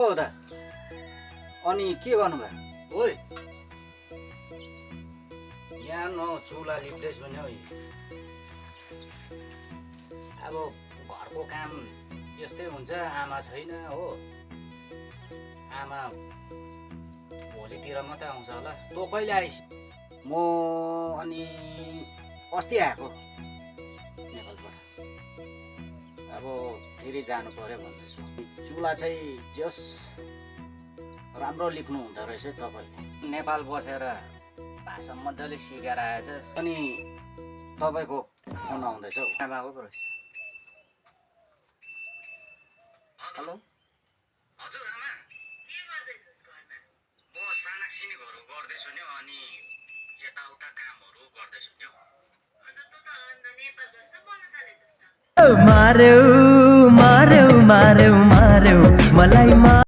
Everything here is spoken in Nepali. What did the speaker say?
हो दा अनि के गर्नु भयो? ओइ यहाँ न चुला लिप्दैछु नि है। अब घरको काम यस्तै हुन्छ, आमा छैन हो। आमा भोलितिर मात्रै आउँछ होला। तँ कहिले आइस? म अनि अस्ति आएको नेपालबाट। अब फेरि जानु पर्यो भन्दैछु। चुला चाहिँ जस राम्रो लेख्नु हुँदो रहेछ तपाईँले। नेपाल बसेर भाषा मजाले सिकेर आएछ। अनि तपाईँको फोन आउँदैछ हौ। आमाको पो रहेछ। हेलो हजुर आमा, के गर्दैछस् घरमा? म सानासिनीहरू गर्दैछु नि, अनि यताउता कामहरू गर्दैछु नि। अन्त तँ त नेपाल जस्तो बोल्न थालेछस् त। मार्यौ मार्यौ मार्यौ मार्यौ मलाई